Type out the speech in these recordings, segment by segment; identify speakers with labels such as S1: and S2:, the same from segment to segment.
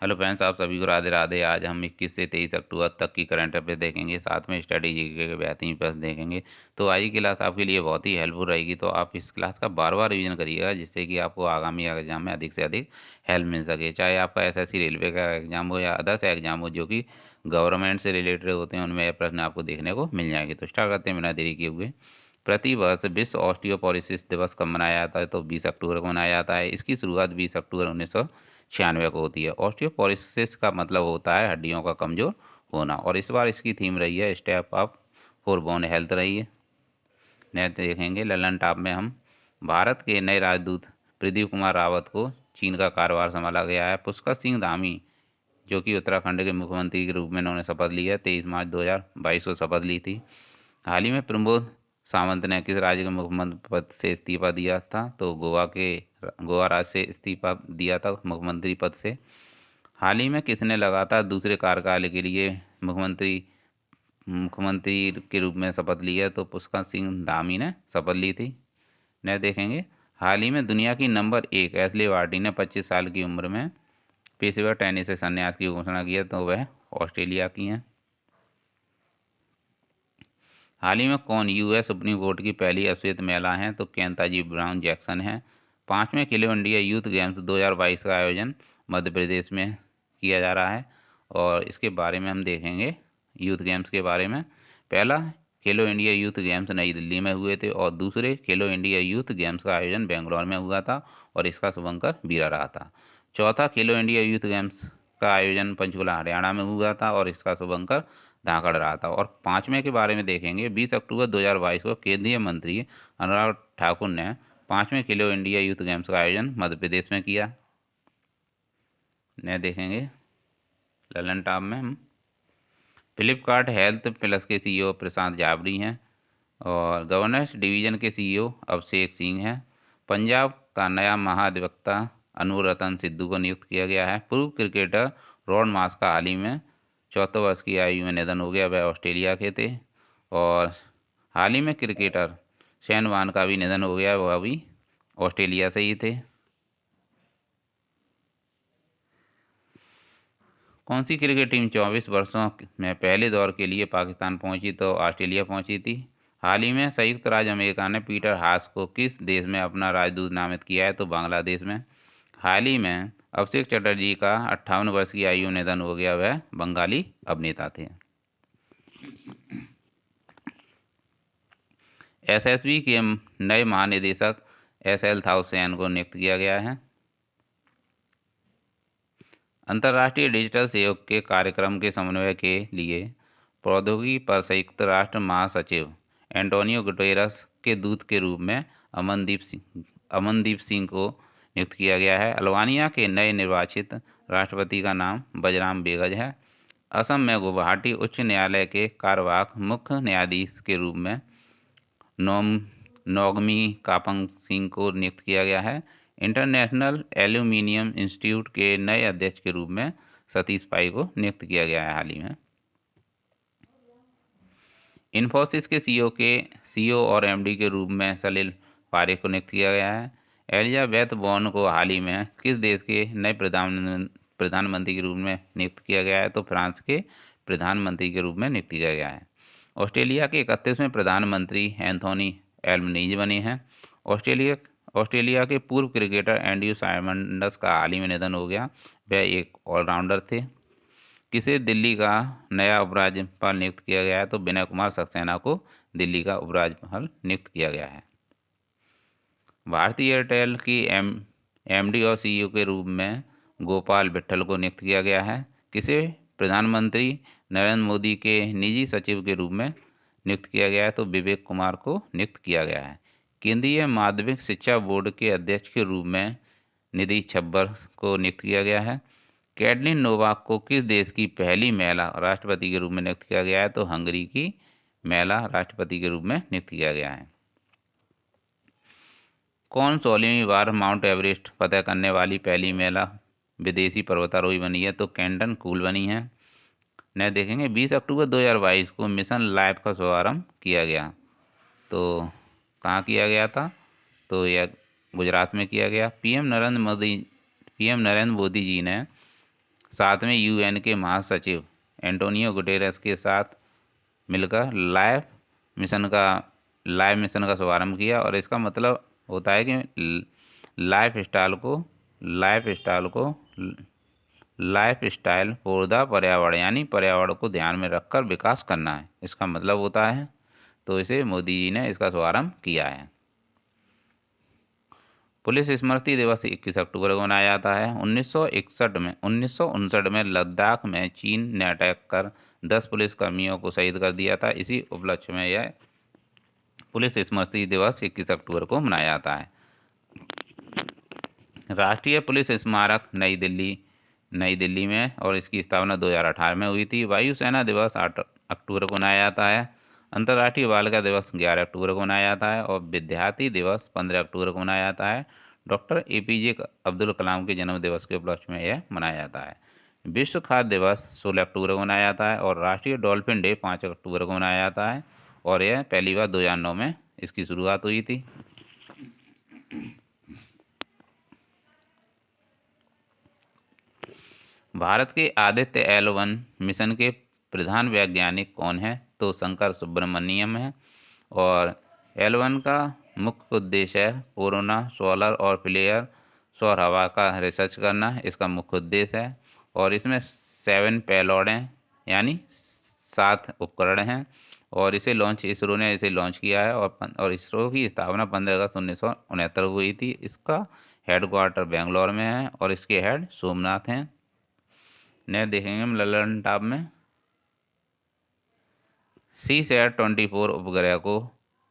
S1: Hello friends, आप सभी को राधे राधे। आज हम 21 से 23 अक्टूबर तक की करंट अफेयर देखेंगे, साथ में स्टडी जीके के बेहतरीन प्रश्न देखेंगे। तो आज की क्लास आपके लिए बहुत ही हेल्पफुल रहेगी, तो आप इस क्लास का बार बार रिवीजन करिएगा, जिससे कि आपको आगामी एग्जाम में अधिक से अधिक हेल्प मिल सके। चाहे आपका एसएससी रेलवे का एग्जाम हो या अदर्स एग्जाम हो जो कि गवर्नमेंट से रिलेटेड होते हैं, उनमें यह प्रश्न आपको देखने को मिल जाएंगे। तो स्टार्ट करते हैं बिना देरी किए हुए। प्रतिवर्ष विश्व ऑस्टियोपोरोसिस दिवस कब मनाया जाता है? तो 20 अक्टूबर को मनाया जाता है। इसकी शुरुआत 20 अक्टूबर 1996 को होती है। ऑस्टियोपोरोसिस का मतलब होता है हड्डियों का कमजोर होना, और इस बार इसकी थीम रही है step up for bone health रही है। नेक्स्ट देखेंगे ललन टॉप में हम भारत के नए राजदूत प्रदीप कुमार रावत को चीन का कार्यभार संभाला गया है। पुष्कर सिंह धामी जो कि उत्तराखंड के मुख्यमंत्री के रूप में उन्होंने शपथ ली है, 23 मार्च 2022 को शपथ ली थी। हाल ही में प्रमोद सावंत ने किस राज्य के मुख्यमंत्री पद से इस्तीफा दिया था? तो गोवा राज्य से इस्तीफा दिया था मुख्यमंत्री पद से। हाल ही में किसने लगातार दूसरे कार्यकाल के लिए मुख्यमंत्री मुख्यमंत्री के रूप में शपथ ली है? तो पुष्कर सिंह धामी ने शपथ ली थी। न देखेंगे हाल ही में दुनिया की नंबर 1 एशले बार्टी ने 25 साल की उम्र में पेशेवर टेनिस से संन्यास की घोषणा की है, तो वह ऑस्ट्रेलिया की हैं। हाल ही में कौन यूएस सुप्रीम कोर्ट की पहली अश्वेत महिला हैं? तो केंताजी ब्राउन जैक्सन हैं। 5वें खेलो इंडिया यूथ गेम्स 2022 का आयोजन मध्य प्रदेश में किया जा रहा है, और इसके बारे में हम देखेंगे यूथ गेम्स के बारे में। पहला खेलो इंडिया यूथ गेम्स नई दिल्ली में हुए थे, और दूसरे खेलो इंडिया यूथ गेम्स का आयोजन बेंगलोर में हुआ था, और इसका शुभंकर बीरा रहा था। चौथा खेलो इंडिया यूथ गेम्स का आयोजन पंचकुला हरियाणा में हुआ था, और इसका शुभंकर धाकड़ रहा था। और 5वें के बारे में देखेंगे 20 अक्टूबर 2022 को केंद्रीय मंत्री अनुराग ठाकुर ने 5वें खेलो इंडिया यूथ गेम्स का आयोजन मध्य प्रदेश में किया। न देखेंगे ललन टॉप में हम फ्लिपकार्ट हेल्थ प्लस के सीईओ प्रशांत जाबरी हैं, और गवर्नेंस डिवीजन के सीईओ अभिषेक सिंह हैं। पंजाब का नया महाधिवक्ता अनुरतन सिद्धू को नियुक्त किया गया है। पूर्व क्रिकेटर रॉन मास का हाल ही में 74 वर्ष की आयु में निधन हो गया, वह ऑस्ट्रेलिया के थे। और हाल ही में क्रिकेटर शेन वॉर्न का भी निधन हो गया, वह भी ऑस्ट्रेलिया से ही थे। कौन सी क्रिकेट टीम 24 वर्षों में पहले दौर के लिए पाकिस्तान पहुंची? तो ऑस्ट्रेलिया पहुंची थी। हाल ही में संयुक्त राज्य अमेरिका ने पीटर हास को किस देश में अपना राजदूत नामित किया है? तो बांग्लादेश में। हाल ही में अभिषेक चटर्जी का 58 वर्ष की आयु में निधन हो गया, वह बंगाली अभिनेता थे। एसएसबी के नए महानिदेशक एसएल थाउसेन को नियुक्त किया गया है। अंतर्राष्ट्रीय डिजिटल सहयोग के कार्यक्रम के समन्वय के लिए प्रौद्योगिकी पर संयुक्त राष्ट्र महासचिव एंटोनियो गुटेरस के दूत के रूप में अमनदीप सिंह को नियुक्त किया गया है। अल्बानिया के नए निर्वाचित राष्ट्रपति का नाम बजराम बेगज है। असम में गुवाहाटी उच्च न्यायालय के कार्यवाहक मुख्य न्यायाधीश के रूप में नोगमी कापंग सिंह को नियुक्त किया गया है। इंटरनेशनल एल्यूमिनियम इंस्टीट्यूट के नए अध्यक्ष के रूप में सतीश पाई को नियुक्त किया गया है हाल ही में। इन्फोसिस के सीईओ और एमडी के रूप में सलील पारेख को नियुक्त किया गया है। एलिजाबेथ बॉर्न को हाल ही में किस देश के नए प्रधानमंत्री के रूप में नियुक्त किया गया है? तो फ्रांस के प्रधानमंत्री के रूप में नियुक्त किया गया है। ऑस्ट्रेलिया के 31वें प्रधानमंत्री एंथोनी एल्बनीज बने हैं। ऑस्ट्रेलिया के पूर्व क्रिकेटर एंड्रयू साइमंडस का हाल ही में निधन हो गया, वह एक ऑलराउंडर थे। किसे दिल्ली का नया उपराज्यपाल नियुक्त किया गया है? तो विनय कुमार सक्सेना को दिल्ली का उपराज्यपाल नियुक्त किया गया है। भारतीय एयरटेल की एमडी और सीईओ के रूप में गोपाल विट्ठल को नियुक्त किया गया है। किसे प्रधानमंत्री नरेंद्र मोदी के निजी सचिव के रूप में नियुक्त किया गया है? तो विवेक कुमार को नियुक्त किया गया है। केंद्रीय माध्यमिक शिक्षा बोर्ड के अध्यक्ष के रूप में निधि छब्बर को नियुक्त किया गया है। कैटलिन नोवाक को किस देश की पहली महिला राष्ट्रपति के रूप में नियुक्त किया गया है? तो हंगरी की महिला राष्ट्रपति के रूप में नियुक्त किया गया है। कौन 16वीं बार माउंट एवरेस्ट फतह करने वाली पहली महिला विदेशी पर्वतारोही बनी है? तो कैंटन कूल बनी है। न देखेंगे 20 अक्टूबर 2022 को मिशन लाइफ का शुभारंभ किया गया, तो कहाँ किया गया था? तो यह गुजरात में किया गया। पीएम नरेंद्र मोदी जी ने साथ में यूएन के महासचिव एंटोनियो गुटेरेस के साथ मिलकर लाइफ मिशन का शुभारंभ किया। और इसका मतलब होता है कि लाइफ स्टाइल को लाइफ स्टाइल फॉर द पर्यावरण, यानी पर्यावरण को ध्यान में रखकर विकास करना है, इसका मतलब होता है। तो इसे मोदी जी ने इसका शुभारंभ किया है। पुलिस स्मृति दिवस 21 अक्टूबर को मनाया जाता है। 1959 में लद्दाख में चीन ने अटैक कर 10 पुलिसकर्मियों को शहीद कर दिया था। इसी उपलक्ष्य में यह पुलिस स्मृति दिवस 21 अक्टूबर को मनाया जाता है। राष्ट्रीय पुलिस स्मारक नई दिल्ली में, और इसकी स्थापना 2018 में हुई थी। वायुसेना दिवस 8 अक्टूबर को मनाया जाता है। अंतर्राष्ट्रीय बालिका दिवस 11 अक्टूबर को मनाया जाता है। और विद्यार्थी दिवस 15 अक्टूबर को मनाया जाता है। डॉक्टर APJ अब्दुल कलाम के जन्म दिवस के उपलक्ष्य में यह मनाया जाता है। विश्व खाद्य दिवस 16 अक्टूबर को मनाया जाता है। और राष्ट्रीय डॉल्फिन डे 5 अक्टूबर को मनाया जाता है। और यह पहली बार 2009 में इसकी शुरुआत हुई थी। भारत के आदित्य L1 मिशन के प्रधान वैज्ञानिक कौन है? तो शंकर सुब्रमण्यम है। और L1 का मुख्य उद्देश्य है कोरोना, सोलर और फ्लेयर सौर हवा का रिसर्च करना, इसका मुख्य उद्देश्य है। और इसमें 7 पेलोड हैं, यानी 7 उपकरण हैं। और इसरो ने इसे लॉन्च किया है। और इसरो की स्थापना 15 अगस्त 1969 को हुई थी। इसका हेडक्वार्टर बेंगलोर में है। और इसके हेड सोमनाथ हैं। ने देखेंगे हम ललन टॉप में CSAT-24 उपग्रह को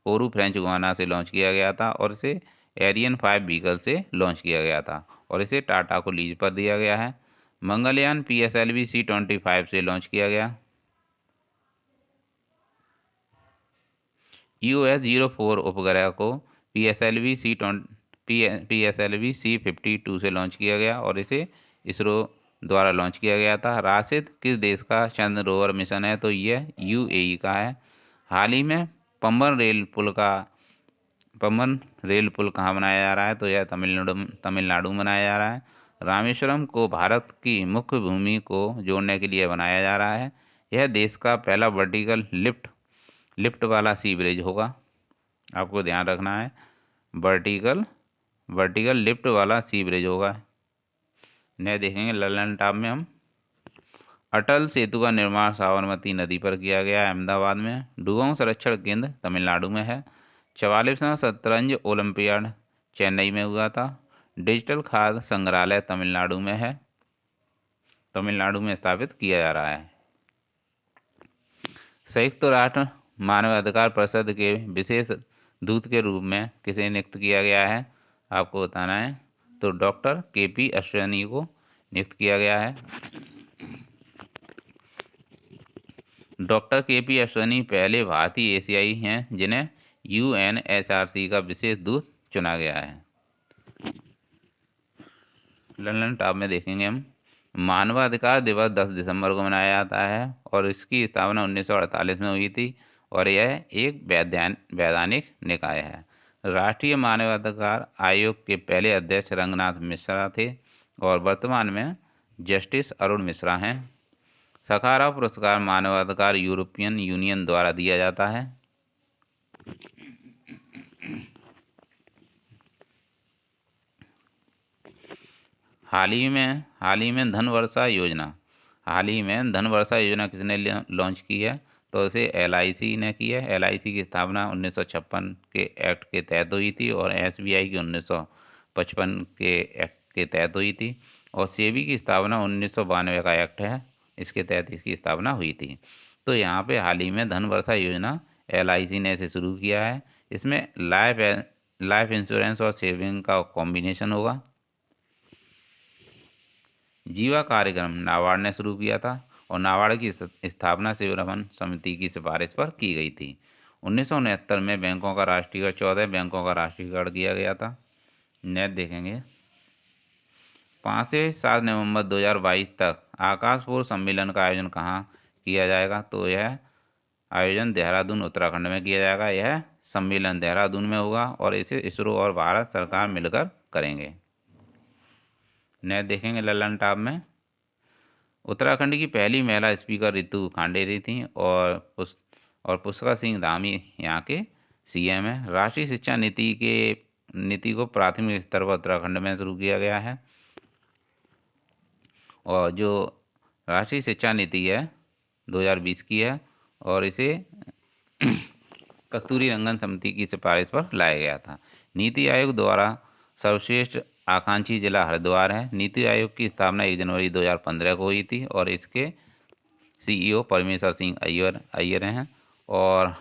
S1: कोरू फ्रेंच गुयाना से लॉन्च किया गया था। और इसे एरियन 5 व्हीकल से लॉन्च किया गया था। और इसे टाटा को लीज पर दिया गया है। मंगलयान PSLV C-25 से लॉन्च किया गया। EOS-04 उपग्रह को PSLV C-52 से लॉन्च किया गया। और इसे इसरो द्वारा लॉन्च किया गया था। राशिद किस देश का चंद्र रोवर मिशन है? तो यह UAE का है। हाल ही में पंबन रेल पुल कहाँ बनाया जा रहा है? तो यह तमिलनाडु में बनाया जा रहा है। रामेश्वरम को भारत की मुख्य भूमि को जोड़ने के लिए बनाया जा रहा है। यह देश का पहला वर्टिकल लिफ्ट वाला सी ब्रिज होगा। आपको ध्यान रखना है, वर्टिकल लिफ्ट वाला सी ब्रिज होगा। ने देखेंगे ललन टॉप में हम अटल सेतु का निर्माण साबरमती नदी पर किया गया है, अहमदाबाद में। डुगोंग संरक्षण केंद्र तमिलनाडु में है। 44वां शतरंज ओलंपियाड चेन्नई में हुआ था। डिजिटल खाद्य संग्रहालय तमिलनाडु में है, तमिलनाडु में स्थापित किया जा रहा है। संयुक्त राष्ट्र मानवाधिकार परिषद के विशेष दूत के रूप में किसे नियुक्त किया गया है? आपको बताना है। तो डॉक्टर KP अश्वनी को नियुक्त किया गया है। डॉक्टर KP अश्वनी पहले भारतीय एशियाई हैं जिन्हें UNHRC का विशेष दूत चुना गया है। लंदन टॉप में देखेंगे हम मानवाधिकार दिवस 10 दिसंबर को मनाया जाता है। और इसकी स्थापना 1948 में हुई थी। और यह एक वैधानिक निकाय है। राष्ट्रीय मानवाधिकार आयोग के पहले अध्यक्ष रंगनाथ मिश्रा थे। और वर्तमान में जस्टिस अरुण मिश्रा हैं। सखाराव पुरस्कार मानवाधिकार यूरोपियन यूनियन द्वारा दिया जाता है। हाल ही में धन वर्षा योजना किसने लॉन्च की है? तो इसे LIC ने की है। LIC की स्थापना 1956 के एक्ट के तहत हुई थी। और SBI की 1955 के एक्ट के तहत हुई थी। और सेबी की स्थापना 1992 का एक्ट है, इसके तहत इसकी स्थापना हुई थी। तो यहाँ पे हाल ही में धन वर्षा योजना LIC ने इसे शुरू किया है। इसमें लाइफ इंश्योरेंस और सेविंग का कॉम्बिनेशन होगा। जीवा कार्यक्रम नाबार्ड ने शुरू किया था। और नाबार्ड की स्थापना शिवरमन समिति की सिफारिश पर की गई थी। 1969 में 14 बैंकों का राष्ट्रीयकरण किया गया था। नेट देखेंगे 5 से 7 नवंबर 2022 तक आकाशपुर सम्मेलन का आयोजन कहाँ किया जाएगा? तो यह आयोजन देहरादून उत्तराखंड में किया जाएगा। यह सम्मेलन देहरादून में होगा। और इसे इसरो और भारत सरकार मिलकर करेंगे। नेट देखेंगे ललन टॉप में उत्तराखंड की पहली महिला स्पीकर रितु खांडेरी थी और पुष्कर सिंह धामी यहाँ के सीएम हैं। राष्ट्रीय शिक्षा नीति को प्राथमिक स्तर पर उत्तराखंड में शुरू किया गया है। और जो राष्ट्रीय शिक्षा नीति है 2020 की है और इसे कस्तूरी रंगन समिति की सिफारिश पर लाया गया था। नीति आयोग द्वारा सर्वश्रेष्ठ आकांक्षी जिला हरिद्वार है। नीति आयोग की स्थापना 1 जनवरी 2015 को हुई थी और इसके सीईओ परमेश्वर सिंह अय्यर हैं और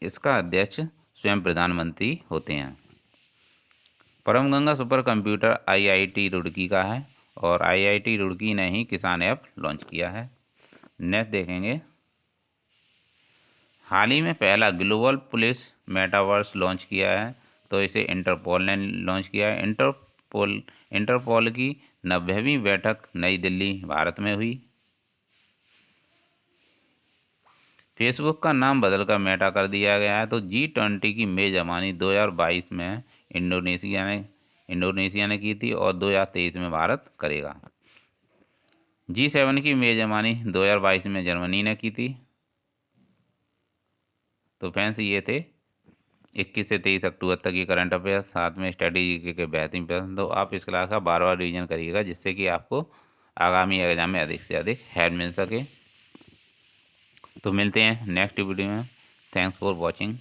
S1: इसका अध्यक्ष स्वयं प्रधानमंत्री होते हैं। परम Ganga super computer IIT Roorkee का है और आईआईटी रुड़की ने ही किसान ऐप लॉन्च किया है। नेक्स्ट देखेंगे, हाल ही में पहला ग्लोबल पुलिस मेटावर्स लॉन्च किया है, तो इसे इंटरपोल ने लॉन्च किया है। इंटरपोल की 90वीं बैठक नई दिल्ली भारत में हुई। फेसबुक का नाम बदलकर मेटा कर दिया गया है। तो G20 की मेजबानी 2022 में इंडोनेशिया ने की थी और 2023 में भारत करेगा। G7 की मेजबानी 2022 में जर्मनी ने की थी। तो फ्रेंड्स ये थे 21 से 23 अक्टूबर तक ये करंट अफेयर्स, साथ में स्ट्रेटेजी के बेहतरीन प्रश्न। तो आप इस क्लास का बार बार रिवीजन करिएगा जिससे कि आपको आगामी एग्जाम में अधिक से अधिक हेल्प मिल सके। तो मिलते हैं नेक्स्ट वीडियो में। Thanks for watching.